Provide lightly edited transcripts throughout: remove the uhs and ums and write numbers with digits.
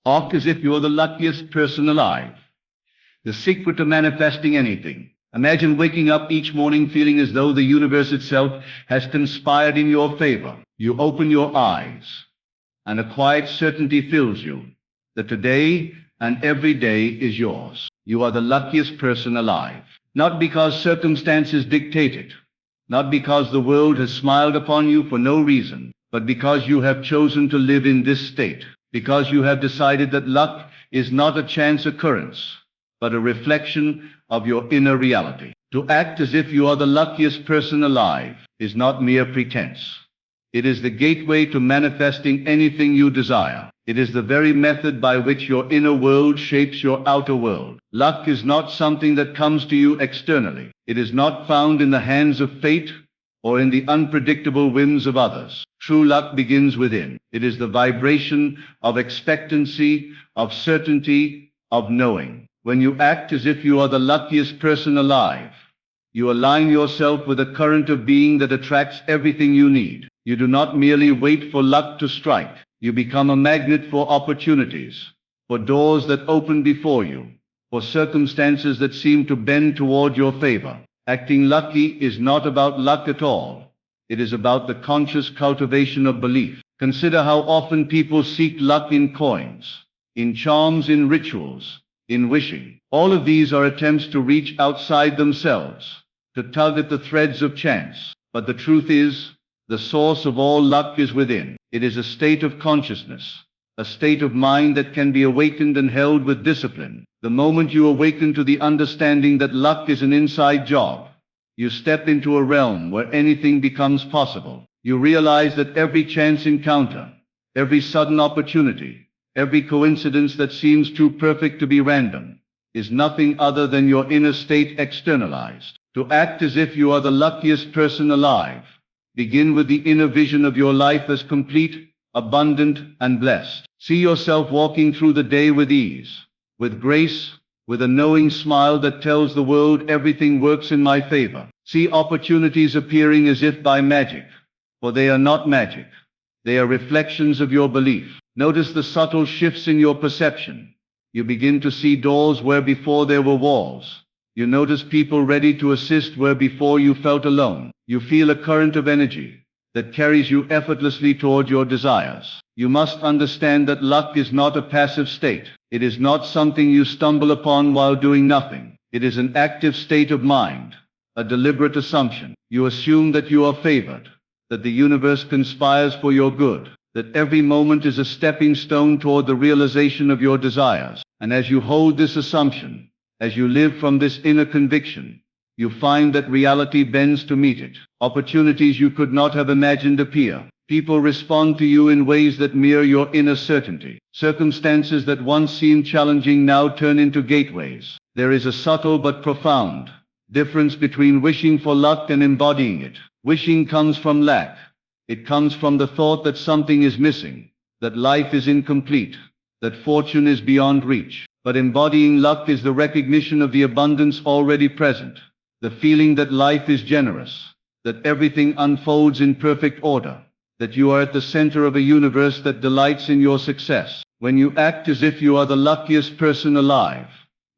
Act as if you're the luckiest person alive. The secret to manifesting anything. Imagine waking up each morning feeling as though the universe itself has conspired in your favor. You open your eyes, and a quiet certainty fills you that today and every day is yours. You are the luckiest person alive. Not because circumstances dictate it, not because the world has smiled upon you for no reason, but because you have chosen to live in this state. Because you have decided that luck is not a chance occurrence, but a reflection of your inner reality. To act as if you are the luckiest person alive is not mere pretense. It is the gateway to manifesting anything you desire. It is the very method by which your inner world shapes your outer world. Luck is not something that comes to you externally. It is not found in the hands of fate or in the unpredictable whims of others. True luck begins within. It is the vibration of expectancy, of certainty, of knowing. When you act as if you are the luckiest person alive, you align yourself with a current of being that attracts everything you need. You do not merely wait for luck to strike. You become a magnet for opportunities, for doors that open before you, for circumstances that seem to bend toward your favor. Acting lucky is not about luck at all. It is about the conscious cultivation of belief. Consider how often people seek luck in coins, in charms, in rituals, in wishing. All of these are attempts to reach outside themselves, to tug at the threads of chance. But the truth is, the source of all luck is within. It is a state of consciousness, a state of mind that can be awakened and held with discipline. The moment you awaken to the understanding that luck is an inside job, you step into a realm where anything becomes possible. You realize that every chance encounter, every sudden opportunity, every coincidence that seems too perfect to be random, is nothing other than your inner state externalized. To act as if you are the luckiest person alive, begin with the inner vision of your life as complete, abundant, and blessed. See yourself walking through the day with ease, with grace, with a knowing smile that tells the world everything works in my favor. See opportunities appearing as if by magic, for they are not magic. They are reflections of your belief. Notice the subtle shifts in your perception. You begin to see doors where before there were walls. You notice people ready to assist where before you felt alone. You feel a current of energy that carries you effortlessly toward your desires. You must understand that luck is not a passive state. It is not something you stumble upon while doing nothing. It is an active state of mind, a deliberate assumption. You assume that you are favored, that the universe conspires for your good, that every moment is a stepping stone toward the realization of your desires. And as you hold this assumption, as you live from this inner conviction, you find that reality bends to meet it. Opportunities you could not have imagined appear. People respond to you in ways that mirror your inner certainty. Circumstances that once seemed challenging now turn into gateways. There is a subtle but profound difference between wishing for luck and embodying it. Wishing comes from lack. It comes from the thought that something is missing, that life is incomplete, that fortune is beyond reach. But embodying luck is the recognition of the abundance already present, the feeling that life is generous, that everything unfolds in perfect order, that you are at the center of a universe that delights in your success. When you act as if you are the luckiest person alive,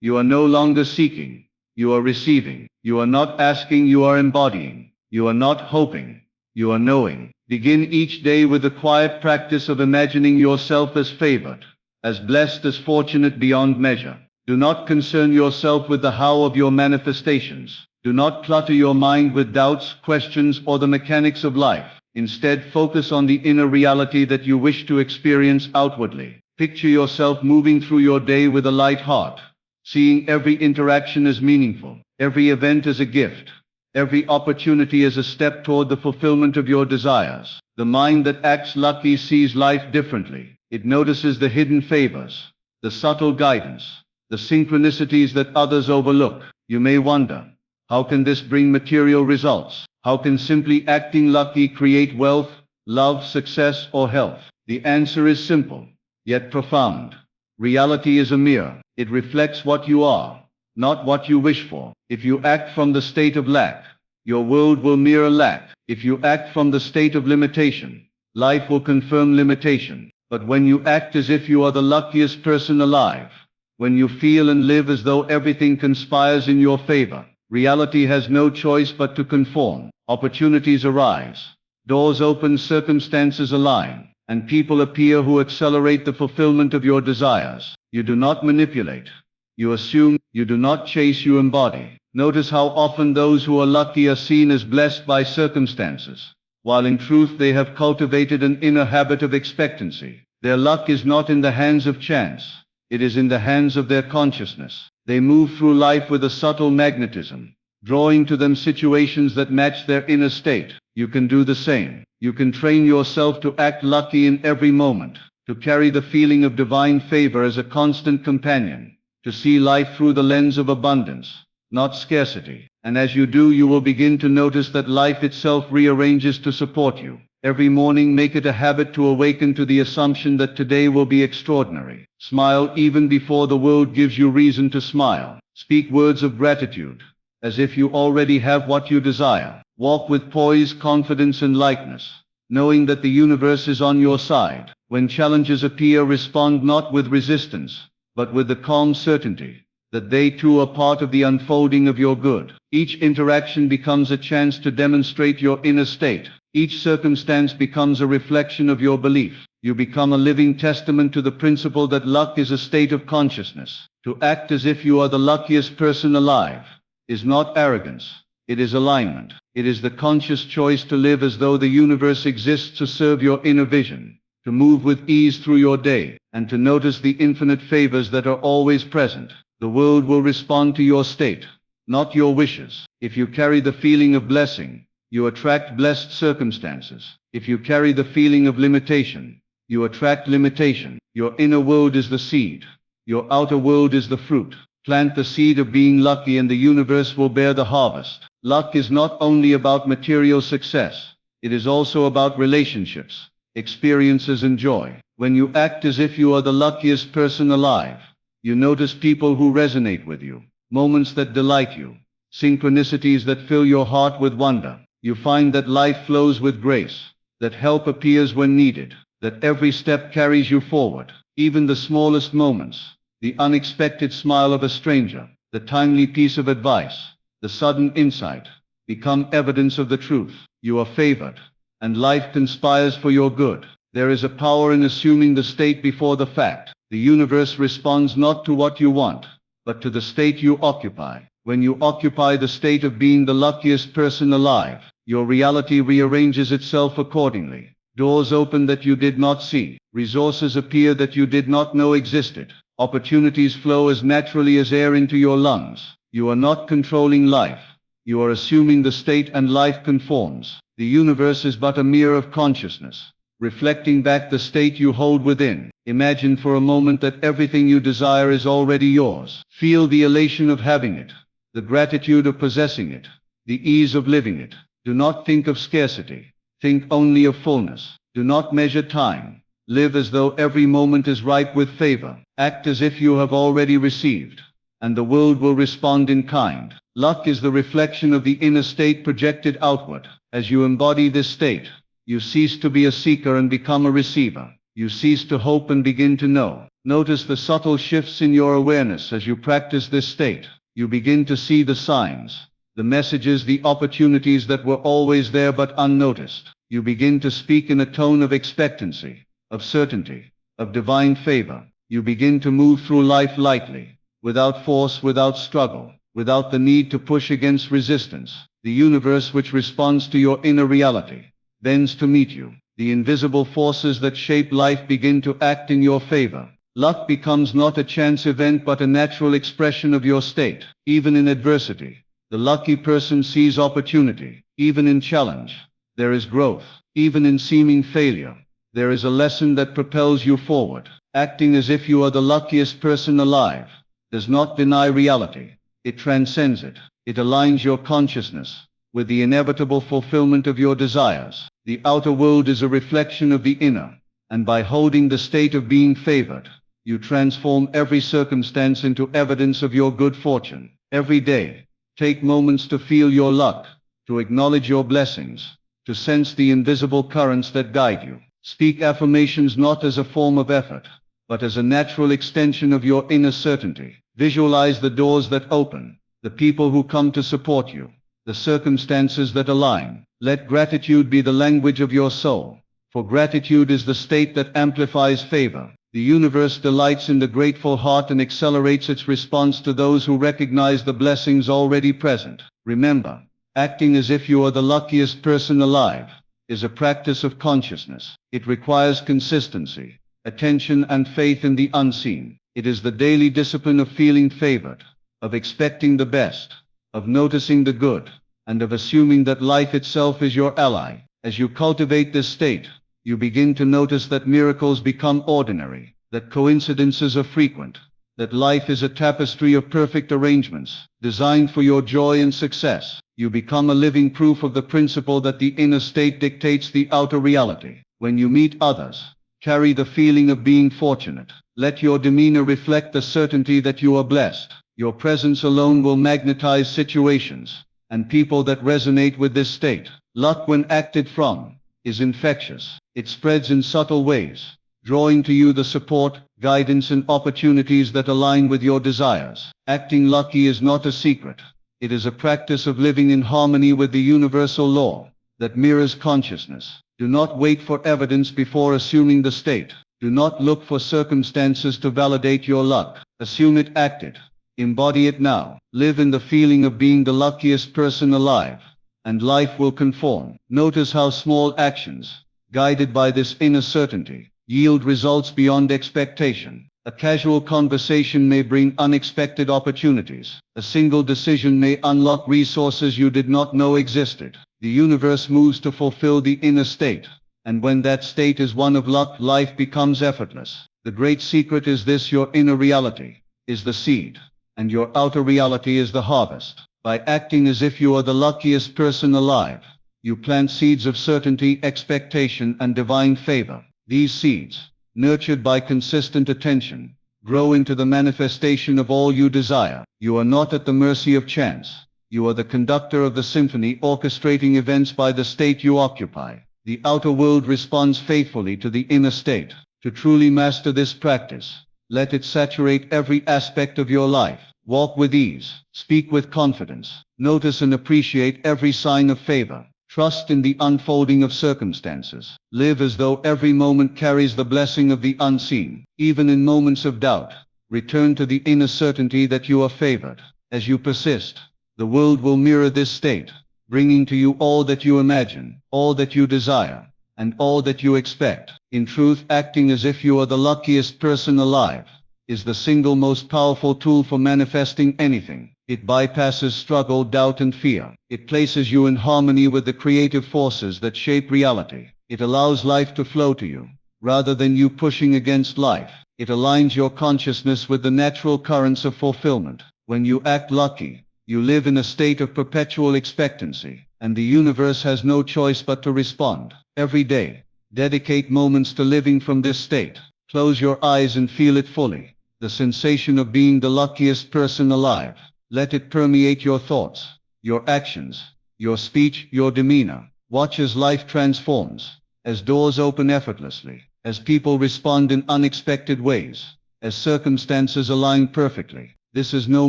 you are no longer seeking, you are receiving. You are not asking, you are embodying. You are not hoping, you are knowing. Begin each day with the quiet practice of imagining yourself as favored, as blessed, as fortunate beyond measure. Do not concern yourself with the how of your manifestations. Do not clutter your mind with doubts, questions, or the mechanics of life. Instead, focus on the inner reality that you wish to experience outwardly. Picture yourself moving through your day with a light heart, seeing every interaction as meaningful, every event as a gift, every opportunity as a step toward the fulfillment of your desires. The mind that acts lucky sees life differently. It notices the hidden favors, the subtle guidance, the synchronicities that others overlook. You may wonder, how can this bring material results? How can simply acting lucky create wealth, love, success, or health? The answer is simple, yet profound. Reality is a mirror. It reflects what you are, not what you wish for. If you act from the state of lack, your world will mirror lack. If you act from the state of limitation, life will confirm limitation. But when you act as if you are the luckiest person alive, when you feel and live as though everything conspires in your favor, reality has no choice but to conform. Opportunities arise, doors open, circumstances align, and people appear who accelerate the fulfillment of your desires. You do not manipulate. You assume. You do not chase, you embody. Notice how often those who are lucky are seen as blessed by circumstances, while in truth they have cultivated an inner habit of expectancy. Their luck is not in the hands of chance. It is in the hands of their consciousness. They move through life with a subtle magnetism, drawing to them situations that match their inner state. You can do the same. You can train yourself to act lucky in every moment, to carry the feeling of divine favor as a constant companion, to see life through the lens of abundance, not scarcity. And as you do, you will begin to notice that life itself rearranges to support you. Every morning, make it a habit to awaken to the assumption that today will be extraordinary. Smile even before the world gives you reason to smile. Speak words of gratitude, as if you already have what you desire. Walk with poise, confidence, and lightness, knowing that the universe is on your side. When challenges appear, respond not with resistance, but with the calm certainty that they too are part of the unfolding of your good. Each interaction becomes a chance to demonstrate your inner state. Each circumstance becomes a reflection of your belief. You become a living testament to the principle that luck is a state of consciousness. To act as if you are the luckiest person alive is not arrogance. It is alignment. It is the conscious choice to live as though the universe exists to serve your inner vision, to move with ease through your day, and to notice the infinite favors that are always present. The world will respond to your state, not your wishes. If you carry the feeling of blessing, you attract blessed circumstances. If you carry the feeling of limitation, you attract limitation. Your inner world is the seed. Your outer world is the fruit. Plant the seed of being lucky and the universe will bear the harvest. Luck is not only about material success. It is also about relationships, experiences, and joy. When you act as if you are the luckiest person alive, you notice people who resonate with you, moments that delight you, synchronicities that fill your heart with wonder. You find that life flows with grace, that help appears when needed, that every step carries you forward. Even the smallest moments, the unexpected smile of a stranger, the timely piece of advice, the sudden insight, become evidence of the truth. You are favored, and life conspires for your good. There is a power in assuming the state before the fact. The universe responds not to what you want, but to the state you occupy. When you occupy the state of being the luckiest person alive, your reality rearranges itself accordingly. Doors open that you did not see. Resources appear that you did not know existed. Opportunities flow as naturally as air into your lungs. You are not controlling life. You are assuming the state, and life conforms. The universe is but a mirror of consciousness, reflecting back the state you hold within. Imagine for a moment that everything you desire is already yours. Feel the elation of having it, the gratitude of possessing it, the ease of living it. Do not think of scarcity. Think only of fullness. Do not measure time. Live as though every moment is ripe with favor. Act as if you have already received, and the world will respond in kind. Luck is the reflection of the inner state projected outward. As you embody this state, you cease to be a seeker and become a receiver. You cease to hope and begin to know. Notice the subtle shifts in your awareness as you practice this state. You begin to see the signs, the messages, the opportunities that were always there but unnoticed. You begin to speak in a tone of expectancy, of certainty, of divine favor. You begin to move through life lightly, without force, without struggle, without the need to push against resistance. The universe, which responds to your inner reality, bends to meet you. The invisible forces that shape life begin to act in your favor. Luck becomes not a chance event but a natural expression of your state. Even in adversity, the lucky person sees opportunity. Even in challenge, there is growth. Even in seeming failure, there is a lesson that propels you forward. Acting as if you are the luckiest person alive does not deny reality. It transcends it. It aligns your consciousness with the inevitable fulfillment of your desires. The outer world is a reflection of the inner, and by holding the state of being favored, you transform every circumstance into evidence of your good fortune. Every day, take moments to feel your luck, to acknowledge your blessings, to sense the invisible currents that guide you. Speak affirmations not as a form of effort, but as a natural extension of your inner certainty. Visualize the doors that open, the people who come to support you, the circumstances that align. Let gratitude be the language of your soul, for gratitude is the state that amplifies favor. The universe delights in the grateful heart and accelerates its response to those who recognize the blessings already present. Remember, acting as if you are the luckiest person alive is a practice of consciousness. It requires consistency, attention, and faith in the unseen. It is the daily discipline of feeling favored, of expecting the best, of noticing the good, and of assuming that life itself is your ally. As you cultivate this state, you begin to notice that miracles become ordinary, that coincidences are frequent, that life is a tapestry of perfect arrangements, designed for your joy and success. You become a living proof of the principle that the inner state dictates the outer reality. When you meet others, carry the feeling of being fortunate. Let your demeanor reflect the certainty that you are blessed. Your presence alone will magnetize situations and people that resonate with this state. Luck, when acted from, is infectious. It spreads in subtle ways, drawing to you the support, guidance, and opportunities that align with your desires. Acting lucky is not a secret. It is a practice of living in harmony with the universal law that mirrors consciousness. Do not wait for evidence before assuming the state. Do not look for circumstances to validate your luck. Assume it, act it. Embody it now. Live in the feeling of being the luckiest person alive, and life will conform. Notice how small actions, guided by this inner certainty, yield results beyond expectation. A casual conversation may bring unexpected opportunities. A single decision may unlock resources you did not know existed. The universe moves to fulfill the inner state, and when that state is one of luck, life becomes effortless. The great secret is this: your inner reality is the seed, and your outer reality is the harvest. By acting as if you are the luckiest person alive, you plant seeds of certainty, expectation, and divine favor. These seeds, nurtured by consistent attention, grow into the manifestation of all you desire. You are not at the mercy of chance. You are the conductor of the symphony, orchestrating events by the state you occupy. The outer world responds faithfully to the inner state. To truly master this practice, let it saturate every aspect of your life. Walk with ease, speak with confidence, notice and appreciate every sign of favor. Trust in the unfolding of circumstances. Live as though every moment carries the blessing of the unseen. Even in moments of doubt, return to the inner certainty that you are favored. As you persist, the world will mirror this state, bringing to you all that you imagine, all that you desire, and all that you expect. In truth, acting as if you are the luckiest person alive is the single most powerful tool for manifesting anything. It bypasses struggle, doubt, and fear. It places you in harmony with the creative forces that shape reality. It allows life to flow to you, rather than you pushing against life. It aligns your consciousness with the natural currents of fulfillment. When you act lucky, you live in a state of perpetual expectancy, and the universe has no choice but to respond. Every day, dedicate moments to living from this state. Close your eyes and feel it fully. The sensation of being the luckiest person alive. Let it permeate your thoughts, your actions, your speech, your demeanor. Watch as life transforms, as doors open effortlessly, as people respond in unexpected ways, as circumstances align perfectly. This is no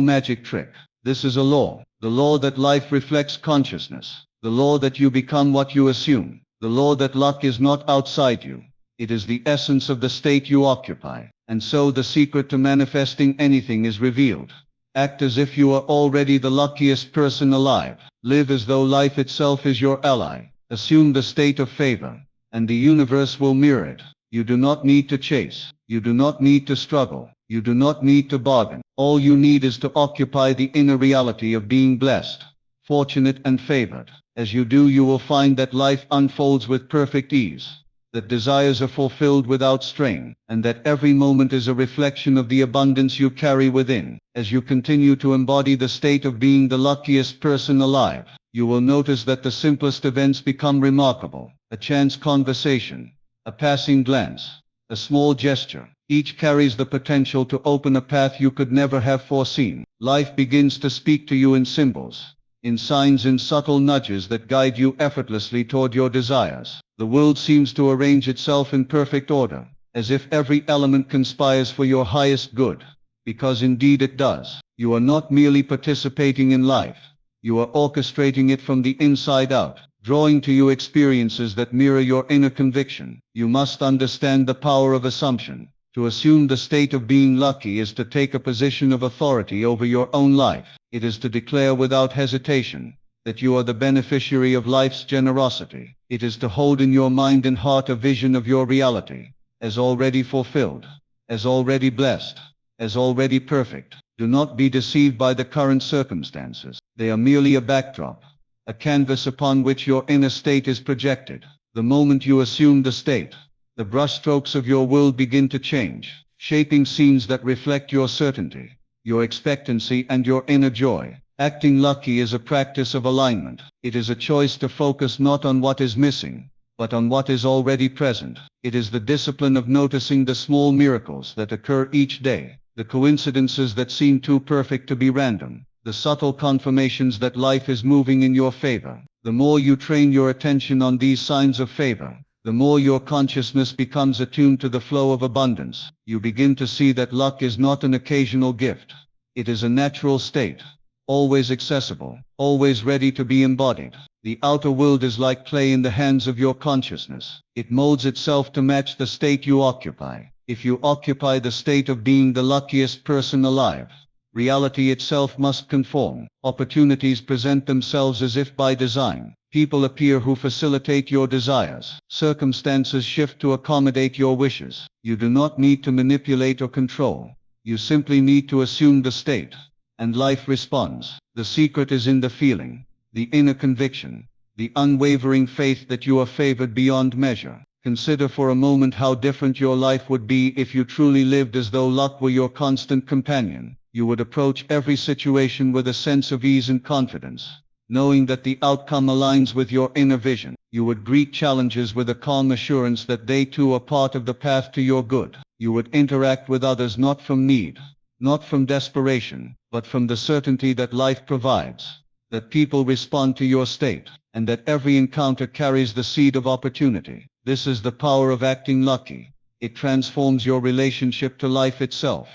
magic trick. This is a law. The law that life reflects consciousness. The law that you become what you assume. The law that luck is not outside you. It is the essence of the state you occupy. And so the secret to manifesting anything is revealed. Act as if you are already the luckiest person alive. Live as though life itself is your ally. Assume the state of favor, and the universe will mirror it. You do not need to chase. You do not need to struggle. You do not need to bargain. All you need is to occupy the inner reality of being blessed, fortunate, and favored. As you do, you will find that life unfolds with perfect ease, that desires are fulfilled without strain, and that every moment is a reflection of the abundance you carry within. As you continue to embody the state of being the luckiest person alive, you will notice that the simplest events become remarkable. A chance conversation, a passing glance, a small gesture, each carries the potential to open a path you could never have foreseen. Life begins to speak to you in symbols, in signs and subtle nudges that guide you effortlessly toward your desires. The world seems to arrange itself in perfect order, as if every element conspires for your highest good, because indeed it does. You are not merely participating in life, you are orchestrating it from the inside out, drawing to you experiences that mirror your inner conviction. You must understand the power of assumption. To assume the state of being lucky is to take a position of authority over your own life. It is to declare without hesitation that you are the beneficiary of life's generosity. It is to hold in your mind and heart a vision of your reality, as already fulfilled, as already blessed, as already perfect. Do not be deceived by the current circumstances. They are merely a backdrop, a canvas upon which your inner state is projected. The moment you assume the state, the brushstrokes of your world begin to change, shaping scenes that reflect your certainty, your expectancy, and your inner joy. Acting lucky is a practice of alignment. It is a choice to focus not on what is missing, but on what is already present. It is the discipline of noticing the small miracles that occur each day, the coincidences that seem too perfect to be random, the subtle confirmations that life is moving in your favor. The more you train your attention on these signs of favor, the more your consciousness becomes attuned to the flow of abundance. You begin to see that luck is not an occasional gift. It is a natural state, always accessible, always ready to be embodied. The outer world is like clay in the hands of your consciousness. It molds itself to match the state you occupy. If you occupy the state of being the luckiest person alive, reality itself must conform. Opportunities present themselves as if by design. People appear who facilitate your desires. Circumstances shift to accommodate your wishes. You do not need to manipulate or control. You simply need to assume the state, and life responds. The secret is in the feeling, the inner conviction, the unwavering faith that you are favored beyond measure. Consider for a moment how different your life would be if you truly lived as though luck were your constant companion. You would approach every situation with a sense of ease and confidence, knowing that the outcome aligns with your inner vision. You would greet challenges with a calm assurance that they too are part of the path to your good. You would interact with others not from need, not from desperation, but from the certainty that life provides, that people respond to your state, and that every encounter carries the seed of opportunity. This is the power of acting lucky. It transforms your relationship to life itself.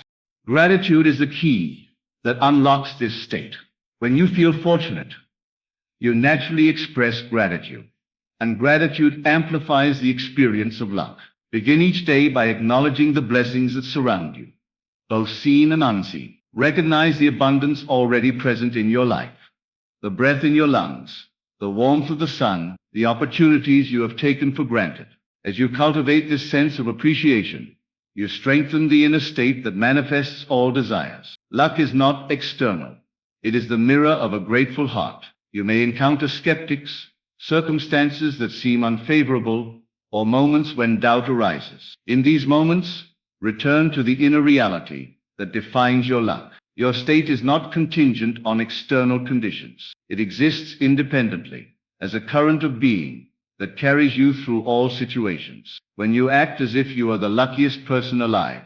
Gratitude is the key that unlocks this state. When you feel fortunate, you naturally express gratitude, and gratitude amplifies the experience of luck. Begin each day by acknowledging the blessings that surround you, both seen and unseen. Recognize the abundance already present in your life, the breath in your lungs, the warmth of the sun, the opportunities you have taken for granted. As you cultivate this sense of appreciation, you strengthen the inner state that manifests all desires. Luck is not external. It is the mirror of a grateful heart. You may encounter skeptics, circumstances that seem unfavorable, or moments when doubt arises. In these moments, return to the inner reality that defines your luck. Your state is not contingent on external conditions. It exists independently, as a current of being that carries you through all situations. When you act as if you are the luckiest person alive,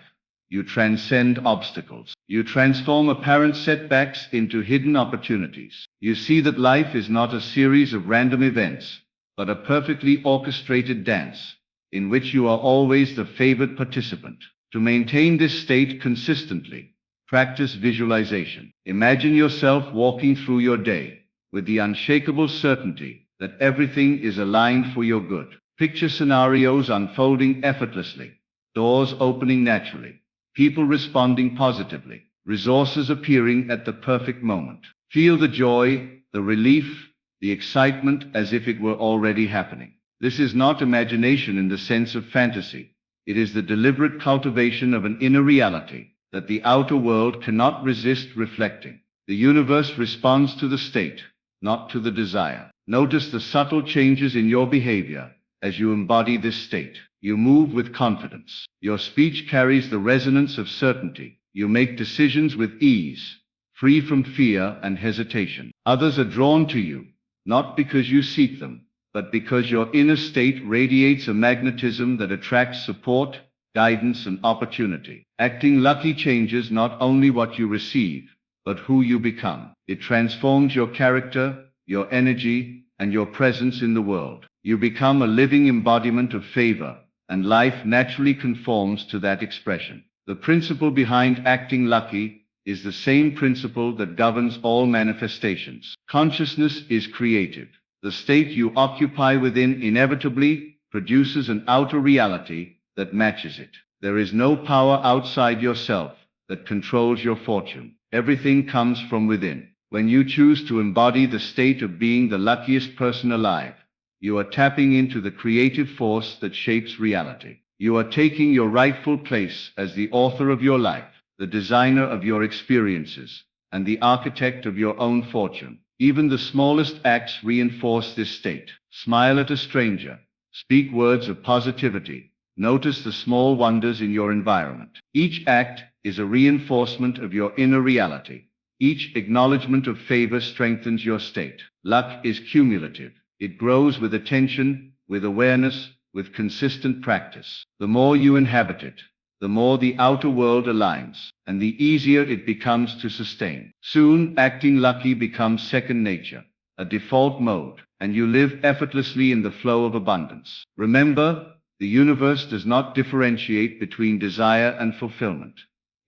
you transcend obstacles. You transform apparent setbacks into hidden opportunities. You see that life is not a series of random events, but a perfectly orchestrated dance, in which you are always the favored participant. To maintain this state consistently, practice visualization. Imagine yourself walking through your day with the unshakable certainty that everything is aligned for your good. Picture scenarios unfolding effortlessly, doors opening naturally, people responding positively, resources appearing at the perfect moment. Feel the joy, the relief, the excitement as if it were already happening. This is not imagination in the sense of fantasy. It is the deliberate cultivation of an inner reality that the outer world cannot resist reflecting. The universe responds to the state, not to the desire. Notice the subtle changes in your behavior as you embody this state. You move with confidence. Your speech carries the resonance of certainty. You make decisions with ease, free from fear and hesitation. Others are drawn to you, not because you seek them, but because your inner state radiates a magnetism that attracts support, guidance, and opportunity. Acting lucky changes not only what you receive, but who you become. It transforms your character, your energy, and your presence in the world. You become a living embodiment of favor, and life naturally conforms to that expression. The principle behind acting lucky is the same principle that governs all manifestations. Consciousness is creative. The state you occupy within inevitably produces an outer reality that matches it. There is no power outside yourself that controls your fortune. Everything comes from within. When you choose to embody the state of being the luckiest person alive, you are tapping into the creative force that shapes reality. You are taking your rightful place as the author of your life, the designer of your experiences, and the architect of your own fortune. Even the smallest acts reinforce this state. Smile at a stranger. Speak words of positivity. Notice the small wonders in your environment. Each act is a reinforcement of your inner reality. Each acknowledgement of favor strengthens your state. Luck is cumulative. It grows with attention, with awareness, with consistent practice. The more you inhabit it, the more the outer world aligns, and the easier it becomes to sustain. Soon, acting lucky becomes second nature, a default mode, and you live effortlessly in the flow of abundance. Remember, the universe does not differentiate between desire and fulfillment.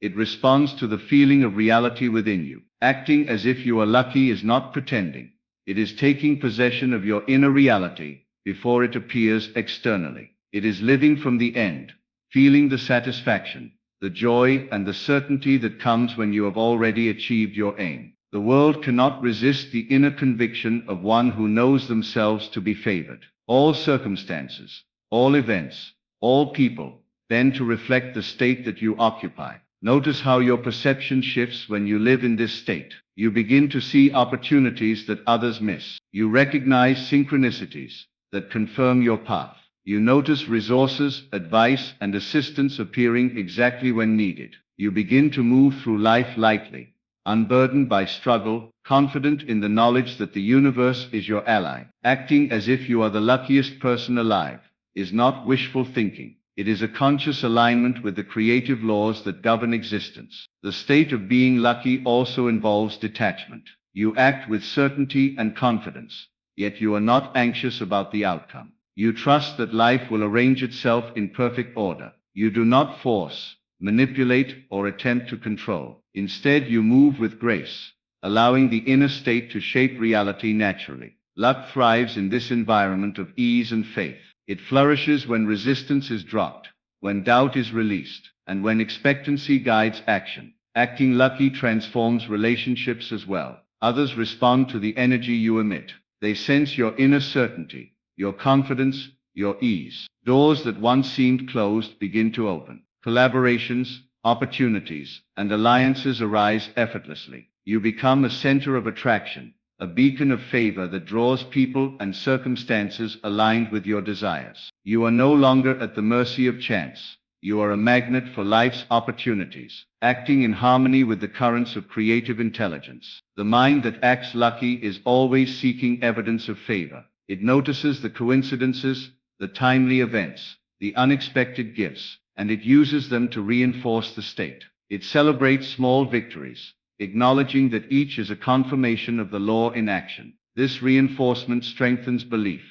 It responds to the feeling of reality within you. Acting as if you are lucky is not pretending. It is taking possession of your inner reality before it appears externally. It is living from the end, feeling the satisfaction, the joy, and the certainty that comes when you have already achieved your aim. The world cannot resist the inner conviction of one who knows themselves to be favored. All circumstances, all events, all people bend to reflect the state that you occupy. Notice how your perception shifts when you live in this state. You begin to see opportunities that others miss. You recognize synchronicities that confirm your path. You notice resources, advice, and assistance appearing exactly when needed. You begin to move through life lightly, unburdened by struggle, confident in the knowledge that the universe is your ally. Acting as if you are the luckiest person alive is not wishful thinking. It is a conscious alignment with the creative laws that govern existence. The state of being lucky also involves detachment. You act with certainty and confidence, yet you are not anxious about the outcome. You trust that life will arrange itself in perfect order. You do not force, manipulate, or attempt to control. Instead, you move with grace, allowing the inner state to shape reality naturally. Luck thrives in this environment of ease and faith. It flourishes when resistance is dropped, when doubt is released, and when expectancy guides action. Acting lucky transforms relationships as well. Others respond to the energy you emit. They sense your inner certainty, your confidence, your ease. Doors that once seemed closed begin to open. Collaborations, opportunities, and alliances arise effortlessly. You become a center of attraction, a beacon of favor that draws people and circumstances aligned with your desires. You are no longer at the mercy of chance. You are a magnet for life's opportunities, acting in harmony with the currents of creative intelligence. The mind that acts lucky is always seeking evidence of favor. It notices the coincidences, the timely events, the unexpected gifts, and it uses them to reinforce the state. It celebrates small victories, acknowledging that each is a confirmation of the law in action. This reinforcement strengthens belief,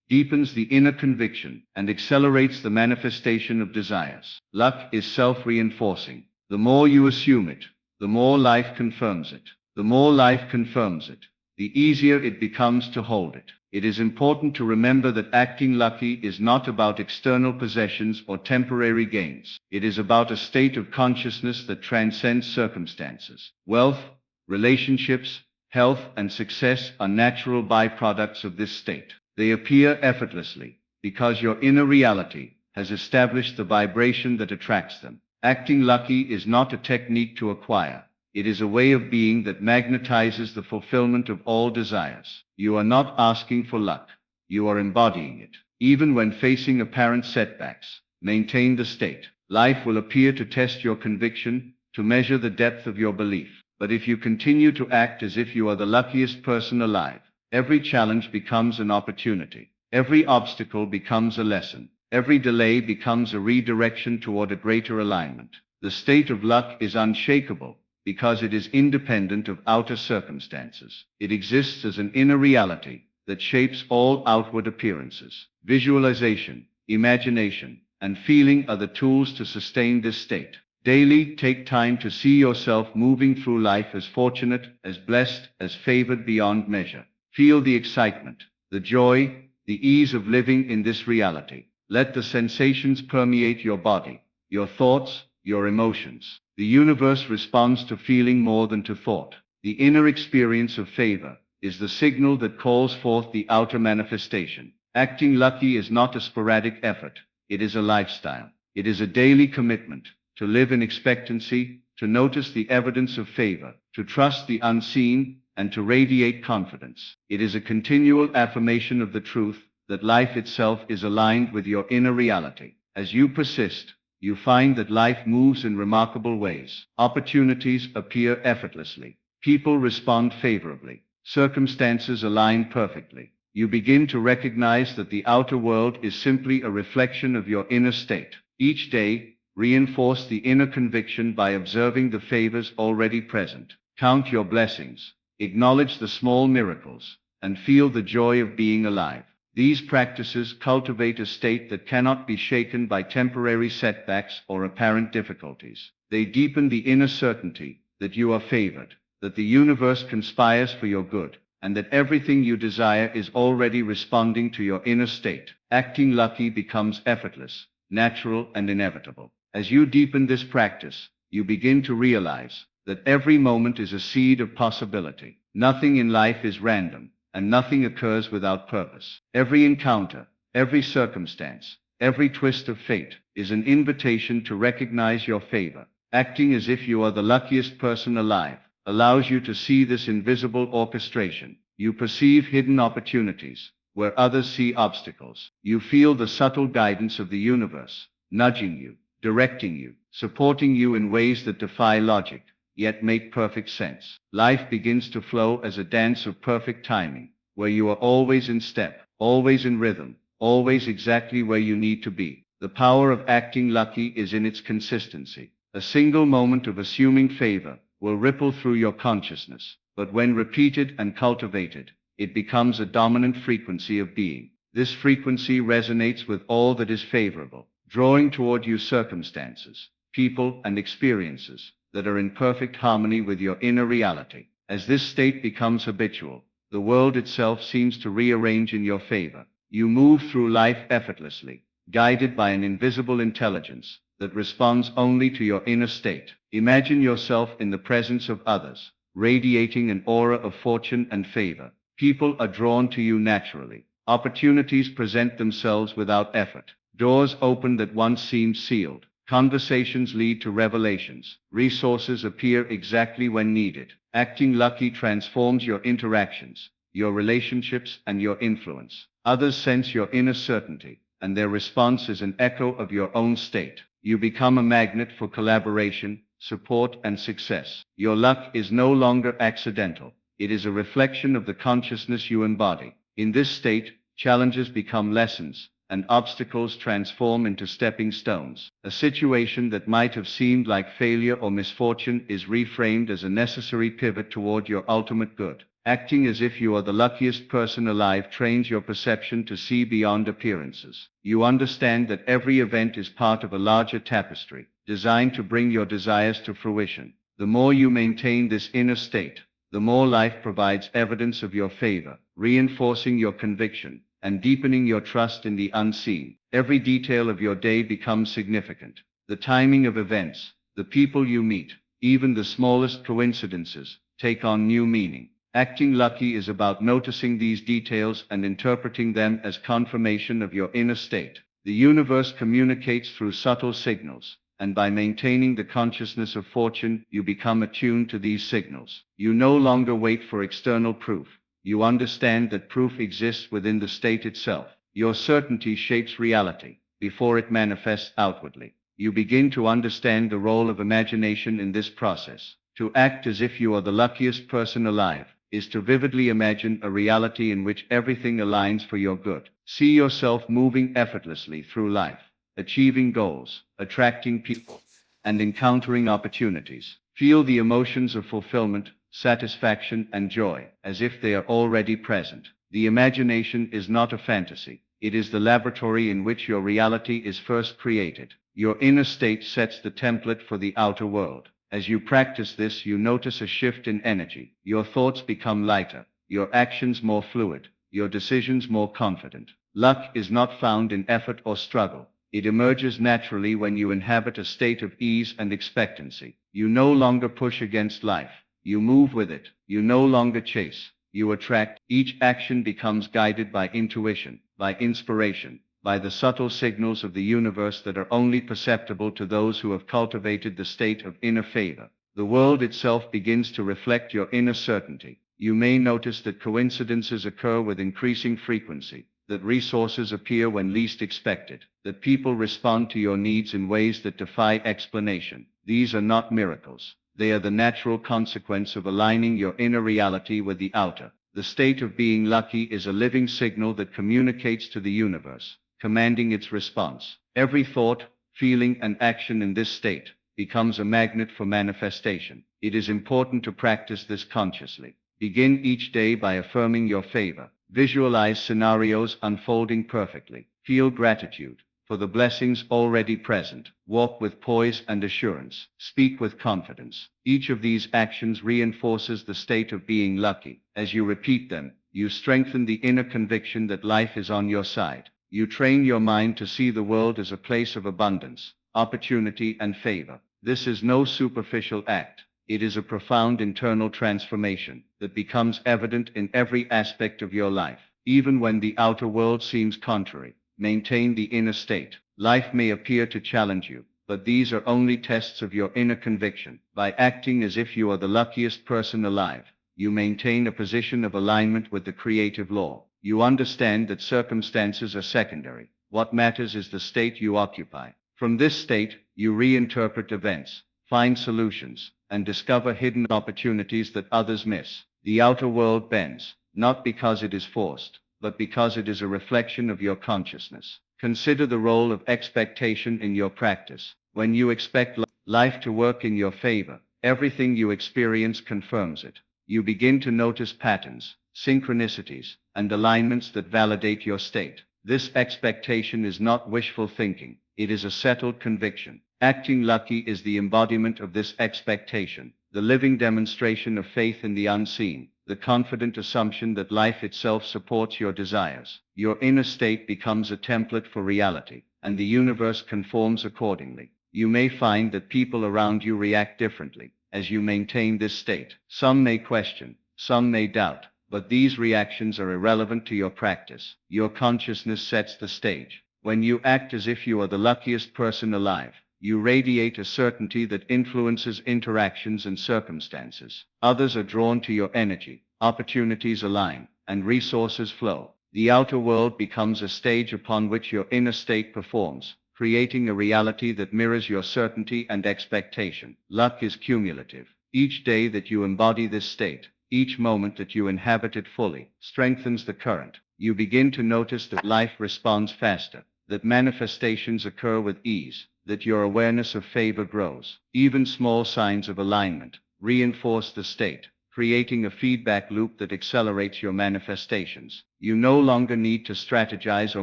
deepens the inner conviction, and accelerates the manifestation of desires. Luck is self-reinforcing. The more you assume it, the more life confirms it. The more life confirms it, the easier it becomes to hold it. It is important to remember that acting lucky is not about external possessions or temporary gains. It is about a state of consciousness that transcends circumstances. Wealth, relationships, health, and success are natural byproducts of this state. They appear effortlessly because your inner reality has established the vibration that attracts them. Acting lucky is not a technique to acquire. It is a way of being that magnetizes the fulfillment of all desires. You are not asking for luck. You are embodying it. Even when facing apparent setbacks, maintain the state. Life will appear to test your conviction, to measure the depth of your belief. But if you continue to act as if you are the luckiest person alive, every challenge becomes an opportunity. Every obstacle becomes a lesson. Every delay becomes a redirection toward a greater alignment. The state of luck is unshakable, because it is independent of outer circumstances. It exists as an inner reality that shapes all outward appearances. Visualization, imagination, and feeling are the tools to sustain this state. Daily, take time to see yourself moving through life as fortunate, as blessed, as favored beyond measure. Feel the excitement, the joy, the ease of living in this reality. Let the sensations permeate your body, your thoughts, your emotions. The universe responds to feeling more than to thought. The inner experience of favor is the signal that calls forth the outer manifestation. Acting lucky is not a sporadic effort. It is a lifestyle. It is a daily commitment to live in expectancy, to notice the evidence of favor, to trust the unseen, and to radiate confidence. It is a continual affirmation of the truth that life itself is aligned with your inner reality. As you persist, you find that life moves in remarkable ways. Opportunities appear effortlessly. People respond favorably. Circumstances align perfectly. You begin to recognize that the outer world is simply a reflection of your inner state. Each day, reinforce the inner conviction by observing the favors already present. Count your blessings. Acknowledge the small miracles, and feel the joy of being alive. These practices cultivate a state that cannot be shaken by temporary setbacks or apparent difficulties. They deepen the inner certainty that you are favored, that the universe conspires for your good, and that everything you desire is already responding to your inner state. Acting lucky becomes effortless, natural, and inevitable. As you deepen this practice, you begin to realize that every moment is a seed of possibility. Nothing in life is random, and nothing occurs without purpose. Every encounter, every circumstance, every twist of fate is an invitation to recognize your favor. Acting as if you are the luckiest person alive allows you to see this invisible orchestration. You perceive hidden opportunities where others see obstacles. You feel the subtle guidance of the universe, nudging you, directing you, supporting you in ways that defy logic, yet make perfect sense. Life begins to flow as a dance of perfect timing, where you are always in step, always in rhythm, always exactly where you need to be. The power of acting lucky is in its consistency. A single moment of assuming favor will ripple through your consciousness, but when repeated and cultivated, it becomes a dominant frequency of being. This frequency resonates with all that is favorable, drawing toward you circumstances, people, and experiences that are in perfect harmony with your inner reality. As this state becomes habitual, the world itself seems to rearrange in your favor. You move through life effortlessly, guided by an invisible intelligence that responds only to your inner state. Imagine yourself in the presence of others, radiating an aura of fortune and favor. People are drawn to you naturally. Opportunities present themselves without effort. Doors open that once seemed sealed. Conversations lead to revelations. Resources appear exactly when needed. Acting lucky transforms your interactions, your relationships, and your influence. Others sense your inner certainty, and their response is an echo of your own state. You become a magnet for collaboration, support, and success. Your luck is no longer accidental. It is a reflection of the consciousness you embody. In this state, challenges become lessons, and obstacles transform into stepping stones. A situation that might have seemed like failure or misfortune is reframed as a necessary pivot toward your ultimate good. Acting as if you are the luckiest person alive trains your perception to see beyond appearances. You understand that every event is part of a larger tapestry, designed to bring your desires to fruition. The more you maintain this inner state, the more life provides evidence of your favor, reinforcing your conviction and deepening your trust in the unseen. Every detail of your day becomes significant. The timing of events, the people you meet, even the smallest coincidences, take on new meaning. Acting lucky is about noticing these details and interpreting them as confirmation of your inner state. The universe communicates through subtle signals, and by maintaining the consciousness of fortune, you become attuned to these signals. You no longer wait for external proof. You understand that proof exists within the state itself. Your certainty shapes reality before it manifests outwardly. You begin to understand the role of imagination in this process. To act as if you are the luckiest person alive is to vividly imagine a reality in which everything aligns for your good. See yourself moving effortlessly through life, achieving goals, attracting people, and encountering opportunities. Feel the emotions of fulfillment, satisfaction, and joy, as if they are already present. The imagination is not a fantasy. It is the laboratory in which your reality is first created. Your inner state sets the template for the outer world. As you practice this, you notice a shift in energy. Your thoughts become lighter, your actions more fluid, your decisions more confident. Luck is not found in effort or struggle. It emerges naturally when you inhabit a state of ease and expectancy. You no longer push against life. You move with it. You no longer chase. You attract. Each action becomes guided by intuition, by inspiration, by the subtle signals of the universe that are only perceptible to those who have cultivated the state of inner favor. The world itself begins to reflect your inner certainty. You may notice that coincidences occur with increasing frequency, that resources appear when least expected, that people respond to your needs in ways that defy explanation. These are not miracles. They are the natural consequence of aligning your inner reality with the outer. The state of being lucky is a living signal that communicates to the universe, commanding its response. Every thought, feeling, and action in this state becomes a magnet for manifestation. It is important to practice this consciously. Begin each day by affirming your favor. Visualize scenarios unfolding perfectly. Feel gratitude for the blessings already present. Walk with poise and assurance. Speak with confidence. Each of these actions reinforces the state of being lucky. As you repeat them, you strengthen the inner conviction that life is on your side. You train your mind to see the world as a place of abundance, opportunity, and favor. This is no superficial act. It is a profound internal transformation that becomes evident in every aspect of your life. Even when the outer world seems contrary, maintain the inner state. Life may appear to challenge you, but these are only tests of your inner conviction. By acting as if you are the luckiest person alive, you maintain a position of alignment with the creative law. You understand that circumstances are secondary. What matters is the state you occupy. From this state, you reinterpret events, find solutions, and discover hidden opportunities that others miss. The outer world bends, not because it is forced, but because it is a reflection of your consciousness. Consider the role of expectation in your practice. When you expect life to work in your favor, everything you experience confirms it. You begin to notice patterns, synchronicities, and alignments that validate your state. This expectation is not wishful thinking. It is a settled conviction. Acting lucky is the embodiment of this expectation, the living demonstration of faith in the unseen, the confident assumption that life itself supports your desires. Your inner state becomes a template for reality, and the universe conforms accordingly. You may find that people around you react differently as you maintain this state. Some may question, some may doubt, but these reactions are irrelevant to your practice. Your consciousness sets the stage. When you act as if you are the luckiest person alive, you radiate a certainty that influences interactions and circumstances. Others are drawn to your energy, opportunities align, and resources flow. The outer world becomes a stage upon which your inner state performs, creating a reality that mirrors your certainty and expectation. Luck is cumulative. Each day that you embody this state, each moment that you inhabit it fully, strengthens the current. You begin to notice that life responds faster, that manifestations occur with ease, that your awareness of favor grows. Even small signs of alignment reinforce the state, creating a feedback loop that accelerates your manifestations. You no longer need to strategize or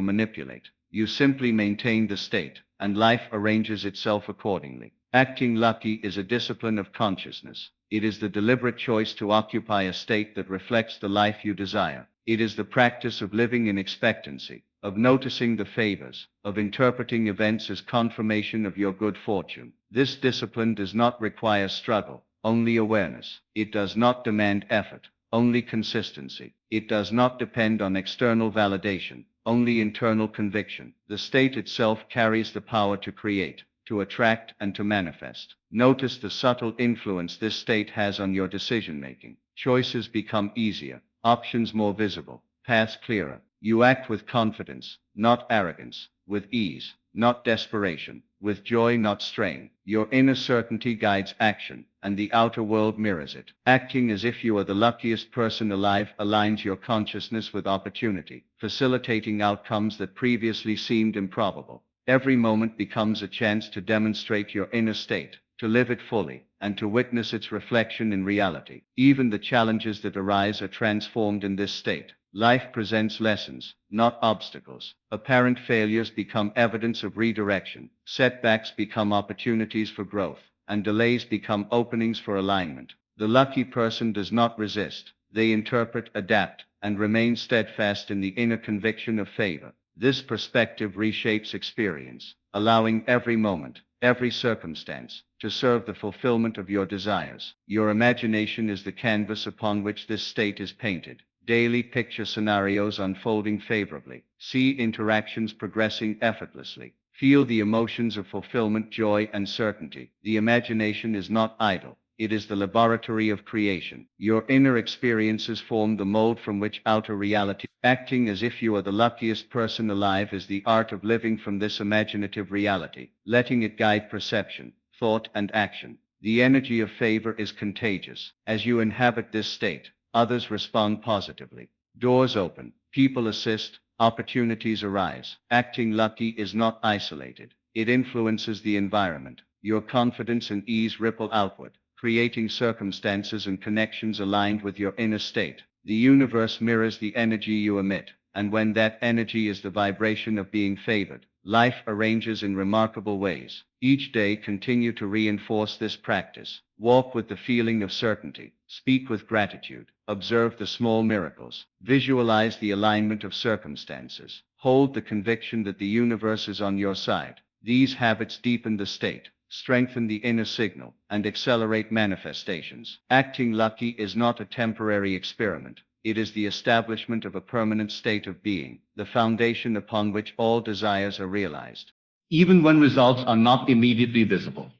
manipulate. You simply maintain the state, and life arranges itself accordingly. Acting lucky is a discipline of consciousness. It is the deliberate choice to occupy a state that reflects the life you desire. It is the practice of living in expectancy, of noticing the favors, of interpreting events as confirmation of your good fortune. This discipline does not require struggle, only awareness. It does not demand effort, only consistency. It does not depend on external validation, only internal conviction. The state itself carries the power to create, to attract, and to manifest. Notice the subtle influence this state has on your decision-making. Choices become easier, options more visible, paths clearer. You act with confidence, not arrogance, with ease, not desperation, with joy, not strain. Your inner certainty guides action, and the outer world mirrors it. Acting as if you are the luckiest person alive aligns your consciousness with opportunity, facilitating outcomes that previously seemed improbable. Every moment becomes a chance to demonstrate your inner state, to live it fully, and to witness its reflection in reality. Even the challenges that arise are transformed in this state. Life presents lessons, not obstacles. Apparent failures become evidence of redirection, setbacks become opportunities for growth, and delays become openings for alignment. The lucky person does not resist. They interpret, adapt, and remain steadfast in the inner conviction of favor. This perspective reshapes experience, allowing every moment, every circumstance, to serve the fulfillment of your desires. Your imagination is the canvas upon which this state is painted. Daily picture scenarios unfolding favorably. See interactions progressing effortlessly. Feel the emotions of fulfillment, joy, and certainty. The imagination is not idle. It is the laboratory of creation. Your inner experiences form the mold from which outer reality. Acting as if you are the luckiest person alive is the art of living from this imaginative reality, letting it guide perception, thought, and action. The energy of favor is contagious. As you inhabit this state, others respond positively. Doors open, people assist, opportunities arise. Acting lucky is not isolated. It influences the environment. Your confidence and ease ripple outward, creating circumstances and connections aligned with your inner state. The universe mirrors the energy you emit, and when that energy is the vibration of being favored, life arranges in remarkable ways. Each day continue to reinforce this practice. Walk with the feeling of certainty. Speak with gratitude. Observe the small miracles. Visualize the alignment of circumstances. Hold the conviction that the universe is on your side. These habits deepen the state, strengthen the inner signal, and accelerate manifestations. Acting lucky is not a temporary experiment. It is the establishment of a permanent state of being, the foundation upon which all desires are realized. Even when results are not immediately visible,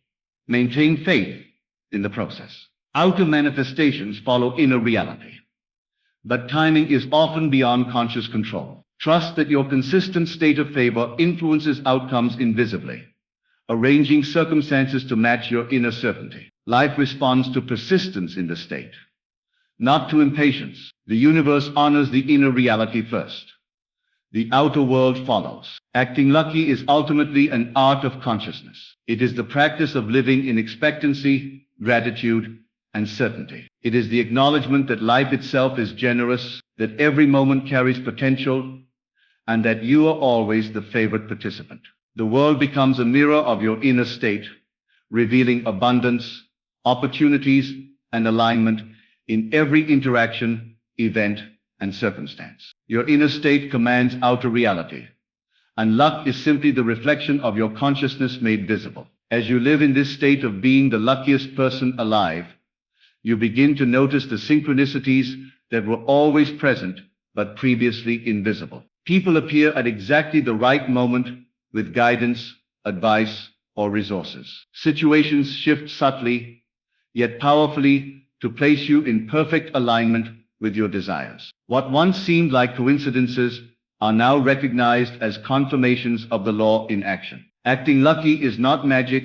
maintain faith in the process. Outer manifestations follow inner reality, but timing is often beyond conscious control. Trust that your consistent state of favor influences outcomes invisibly, arranging circumstances to match your inner certainty. Life responds to persistence in the state, not to impatience. The universe honors the inner reality first. The outer world follows. Acting lucky is ultimately an art of consciousness. It is the practice of living in expectancy, gratitude, and certainty. It is the acknowledgement that life itself is generous, that every moment carries potential, and that you are always the favored participant. The world becomes a mirror of your inner state, revealing abundance, opportunities, and alignment in every interaction, event, and circumstance. Your inner state commands outer reality, and luck is simply the reflection of your consciousness made visible. As you live in this state of being the luckiest person alive, you begin to notice the synchronicities that were always present but previously invisible. People appear at exactly the right moment with guidance, advice, or resources. Situations shift subtly, yet powerfully, to place you in perfect alignment with your desires. What once seemed like coincidences are now recognized as confirmations of the law in action. Acting lucky is not magic.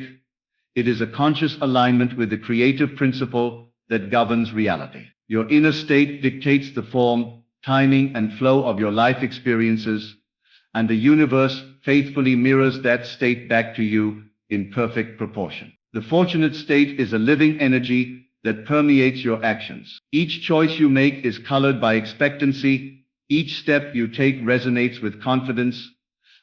It is a conscious alignment with the creative principle that governs reality. Your inner state dictates the form, timing, and flow of your life experiences, and the universe faithfully mirrors that state back to you in perfect proportion. The fortunate state is a living energy that permeates your actions. Each choice you make is colored by expectancy, each step you take resonates with confidence,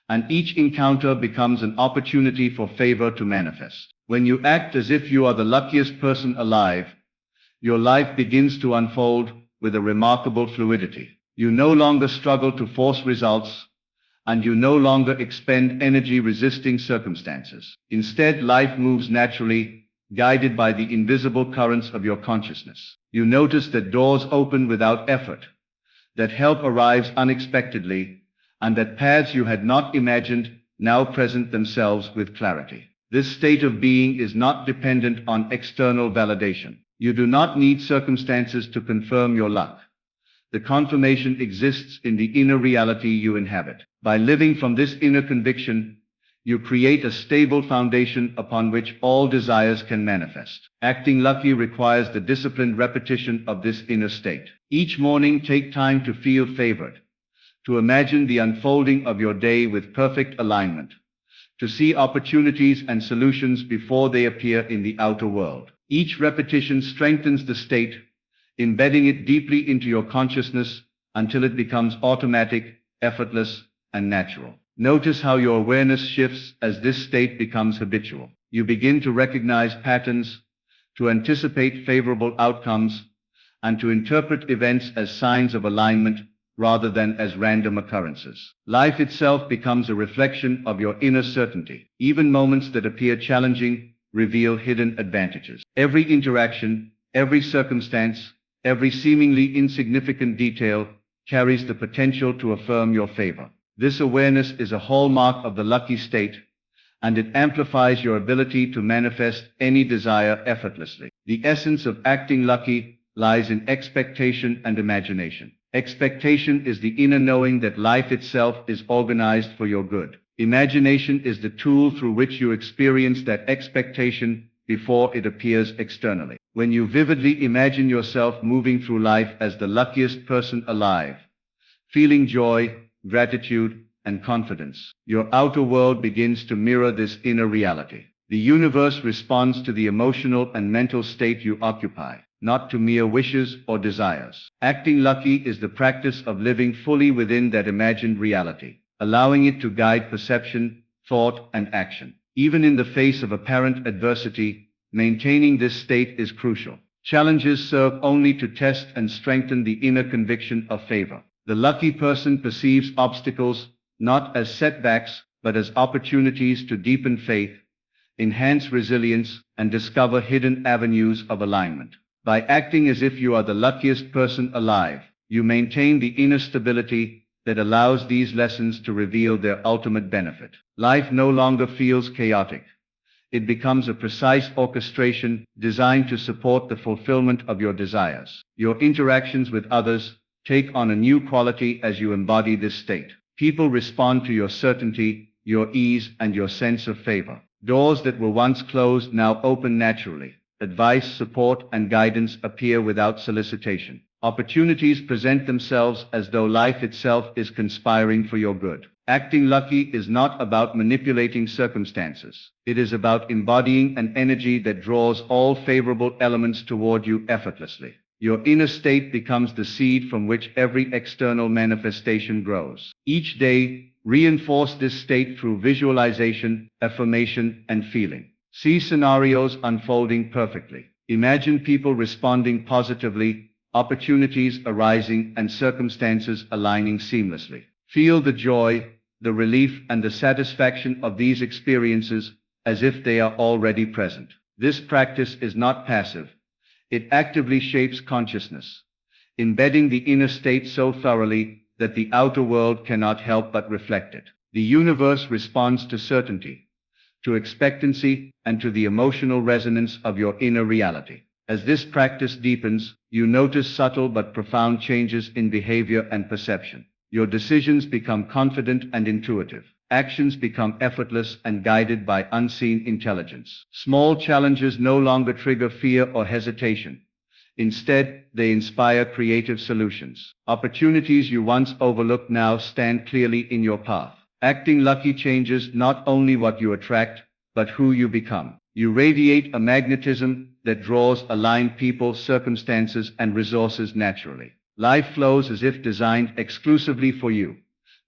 and each encounter becomes an opportunity for favor to manifest. When you act as if you are the luckiest person alive, your life begins to unfold with a remarkable fluidity. You no longer struggle to force results, and you no longer expend energy resisting circumstances. Instead, life moves naturally, guided by the invisible currents of your consciousness. You notice that doors open without effort, that help arrives unexpectedly, and that paths you had not imagined now present themselves with clarity. This state of being is not dependent on external validation. You do not need circumstances to confirm your luck. The confirmation exists in the inner reality you inhabit. By living from this inner conviction, you create a stable foundation upon which all desires can manifest. Acting lucky requires the disciplined repetition of this inner state. Each morning, take time to feel favored, to imagine the unfolding of your day with perfect alignment, to see opportunities and solutions before they appear in the outer world. Each repetition strengthens the state, embedding it deeply into your consciousness until it becomes automatic, effortless, and natural. Notice how your awareness shifts as this state becomes habitual. You begin to recognize patterns, to anticipate favorable outcomes, and to interpret events as signs of alignment rather than as random occurrences. Life itself becomes a reflection of your inner certainty. Even moments that appear challenging reveal hidden advantages. Every interaction, every circumstance, every seemingly insignificant detail carries the potential to affirm your favor. This awareness is a hallmark of the lucky state, and it amplifies your ability to manifest any desire effortlessly. The essence of acting lucky lies in expectation and imagination. Expectation is the inner knowing that life itself is organized for your good. Imagination is the tool through which you experience that expectation before it appears externally. When you vividly imagine yourself moving through life as the luckiest person alive, feeling joy, gratitude, and confidence, your outer world begins to mirror this inner reality. The universe responds to the emotional and mental state you occupy, not to mere wishes or desires. Acting lucky is the practice of living fully within that imagined reality, allowing it to guide perception, thought, and action. Even in the face of apparent adversity, maintaining this state is crucial. Challenges serve only to test and strengthen the inner conviction of favor. The lucky person perceives obstacles not as setbacks, but as opportunities to deepen faith, enhance resilience, and discover hidden avenues of alignment. By acting as if you are the luckiest person alive, you maintain the inner stability that allows these lessons to reveal their ultimate benefit. Life no longer feels chaotic. It becomes a precise orchestration designed to support the fulfillment of your desires. Your interactions with others take on a new quality as you embody this state. People respond to your certainty, your ease, and your sense of favor. Doors that were once closed now open naturally. Advice, support, and guidance appear without solicitation. Opportunities present themselves as though life itself is conspiring for your good. Acting lucky is not about manipulating circumstances. It is about embodying an energy that draws all favorable elements toward you effortlessly. Your inner state becomes the seed from which every external manifestation grows. Each day, reinforce this state through visualization, affirmation, and feeling. See scenarios unfolding perfectly. Imagine people responding positively, opportunities arising, and circumstances aligning seamlessly. Feel the joy, the relief, and the satisfaction of these experiences as if they are already present. This practice is not passive. It actively shapes consciousness, embedding the inner state so thoroughly that the outer world cannot help but reflect it. The universe responds to certainty, to expectancy, and to the emotional resonance of your inner reality. As this practice deepens, you notice subtle but profound changes in behavior and perception. Your decisions become confident and intuitive. Actions become effortless and guided by unseen intelligence. Small challenges no longer trigger fear or hesitation. Instead, they inspire creative solutions. Opportunities you once overlooked now stand clearly in your path. Acting lucky changes not only what you attract, but who you become. You radiate a magnetism that draws aligned people, circumstances, and resources naturally. Life flows as if designed exclusively for you,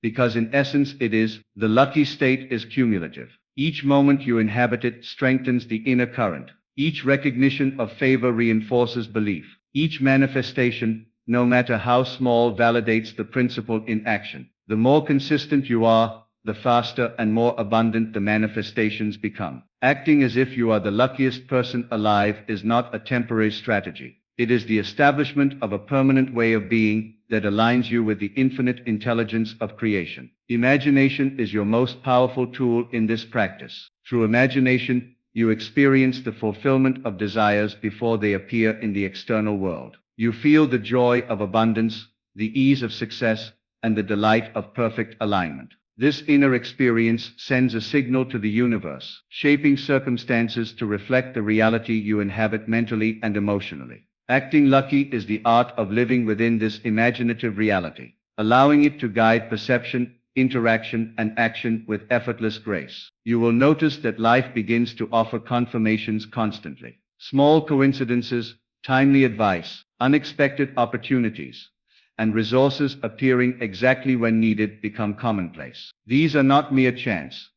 because in essence it is. The lucky state is cumulative. Each moment you inhabit it strengthens the inner current. Each recognition of favor reinforces belief. Each manifestation, no matter how small, validates the principle in action. The more consistent you are, the faster and more abundant the manifestations become. Acting as if you are the luckiest person alive is not a temporary strategy. It is the establishment of a permanent way of being that aligns you with the infinite intelligence of creation. Imagination is your most powerful tool in this practice. Through imagination, you experience the fulfillment of desires before they appear in the external world. You feel the joy of abundance, the ease of success, and the delight of perfect alignment. This inner experience sends a signal to the universe, shaping circumstances to reflect the reality you inhabit mentally and emotionally. Acting lucky is the art of living within this imaginative reality, allowing it to guide perception, interaction, and action with effortless grace. You will notice that life begins to offer confirmations constantly. Small coincidences, timely advice, unexpected opportunities, and resources appearing exactly when needed become commonplace. These are not mere chance.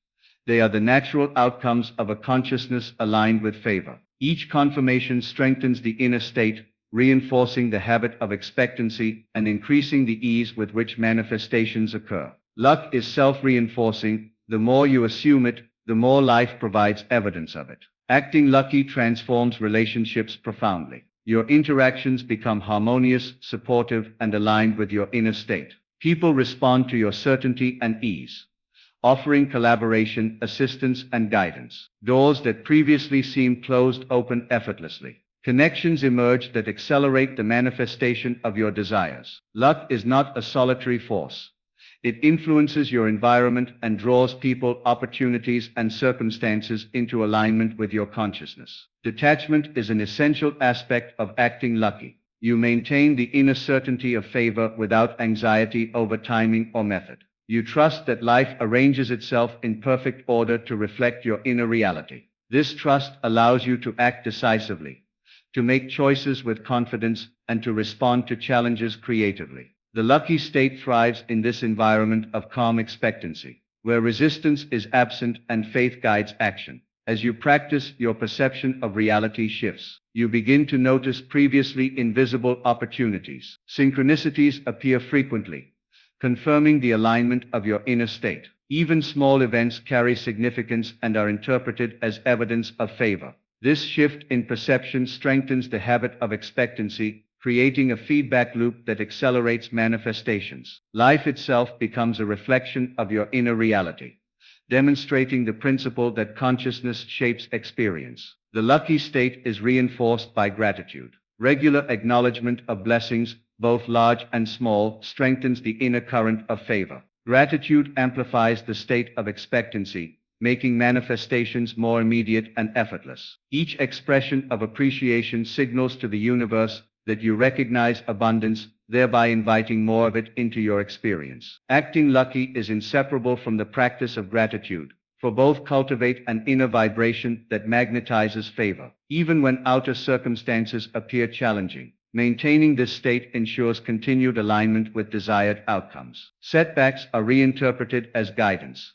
They are the natural outcomes of a consciousness aligned with favor. Each confirmation strengthens the inner state, reinforcing the habit of expectancy and increasing the ease with which manifestations occur. Luck is self-reinforcing. The more you assume it, the more life provides evidence of it. Acting lucky transforms relationships profoundly. Your interactions become harmonious, supportive, and aligned with your inner state. People respond to your certainty and ease, offering collaboration, assistance, and guidance. Doors that previously seemed closed open effortlessly. Connections emerge that accelerate the manifestation of your desires. Luck is not a solitary force. It influences your environment and draws people, opportunities, and circumstances into alignment with your consciousness. Detachment is an essential aspect of acting lucky. You maintain the inner certainty of favor without anxiety over timing or method. You trust that life arranges itself in perfect order to reflect your inner reality. This trust allows you to act decisively, to make choices with confidence, and to respond to challenges creatively. The lucky state thrives in this environment of calm expectancy, where resistance is absent and faith guides action. As you practice, your perception of reality shifts. You begin to notice previously invisible opportunities. Synchronicities appear frequently, confirming the alignment of your inner state. Even small events carry significance and are interpreted as evidence of favor. This shift in perception strengthens the habit of expectancy, creating a feedback loop that accelerates manifestations. Life itself becomes a reflection of your inner reality, demonstrating the principle that consciousness shapes experience. The lucky state is reinforced by gratitude. Regular acknowledgement of blessings, both large and small, strengthens the inner current of favor. Gratitude amplifies the state of expectancy, making manifestations more immediate and effortless. Each expression of appreciation signals to the universe that you recognize abundance, thereby inviting more of it into your experience. Acting lucky is inseparable from the practice of gratitude, for both cultivate an inner vibration that magnetizes favor. Even when outer circumstances appear challenging, maintaining this state ensures continued alignment with desired outcomes. Setbacks are reinterpreted as guidance,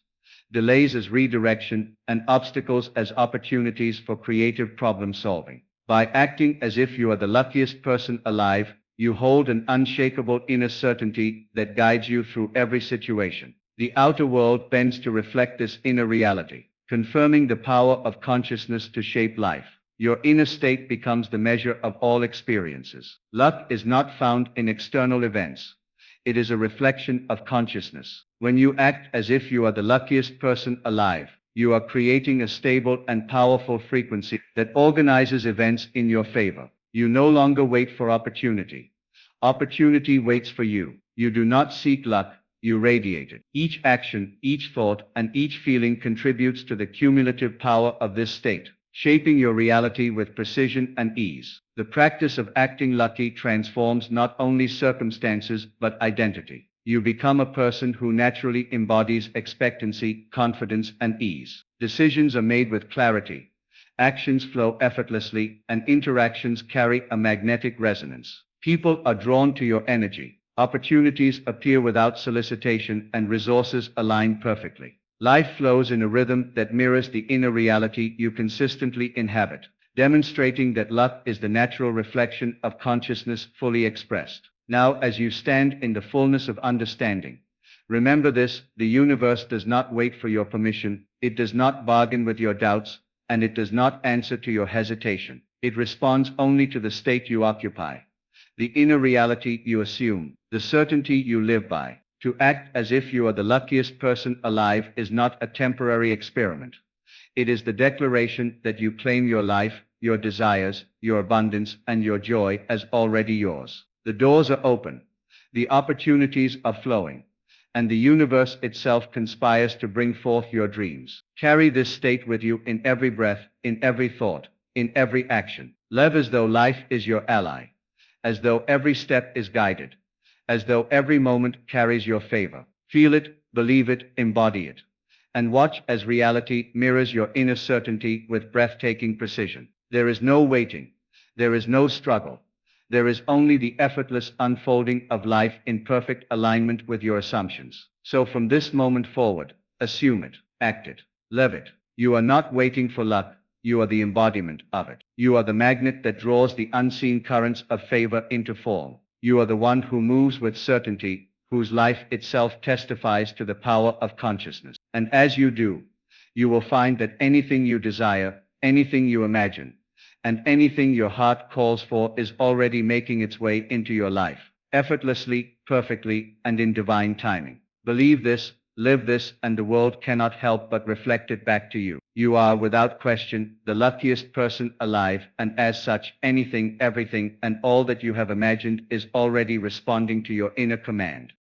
delays as redirection, and obstacles as opportunities for creative problem solving. By acting as if you are the luckiest person alive, you hold an unshakable inner certainty that guides you through every situation. The outer world bends to reflect this inner reality, confirming the power of consciousness to shape life. Your inner state becomes the measure of all experiences. Luck is not found in external events. It is a reflection of consciousness. When you act as if you are the luckiest person alive, you are creating a stable and powerful frequency that organizes events in your favor. You no longer wait for opportunity. Opportunity waits for you. You do not seek luck, you radiate it. Each action, each thought, and each feeling contributes to the cumulative power of this state, shaping your reality with precision and ease. The practice of acting lucky transforms not only circumstances but identity. You become a person who naturally embodies expectancy, confidence, and ease. Decisions are made with clarity, actions flow effortlessly, and interactions carry a magnetic resonance. People are drawn to your energy. Opportunities appear without solicitation, and resources align perfectly. Life flows in a rhythm that mirrors the inner reality you consistently inhabit, demonstrating that luck is the natural reflection of consciousness fully expressed. Now, as you stand in the fullness of understanding, remember this: the universe does not wait for your permission, it does not bargain with your doubts, and it does not answer to your hesitation. It responds only to the state you occupy, the inner reality you assume, the certainty you live by. To act as if you are the luckiest person alive is not a temporary experiment. It is the declaration that you claim your life, your desires, your abundance, and your joy as already yours. The doors are open, the opportunities are flowing, and the universe itself conspires to bring forth your dreams. Carry this state with you in every breath, in every thought, in every action. Live as though life is your ally, as though every step is guided, as though every moment carries your favor. Feel it, believe it, embody it. And watch as reality mirrors your inner certainty with breathtaking precision. There is no waiting. There is no struggle. There is only the effortless unfolding of life in perfect alignment with your assumptions. So from this moment forward, assume it, act it, live it. You are not waiting for luck. You are the embodiment of it. You are the magnet that draws the unseen currents of favor into form. You are the one who moves with certainty, whose life itself testifies to the power of consciousness. And as you do, you will find that anything you desire, anything you imagine, and anything your heart calls for is already making its way into your life, effortlessly, perfectly, and in divine timing. Believe this, live this, and the world cannot help but reflect it back to you. You are, without question, the luckiest person alive, and as such, anything, everything, and all that you have imagined is already responding to your inner command.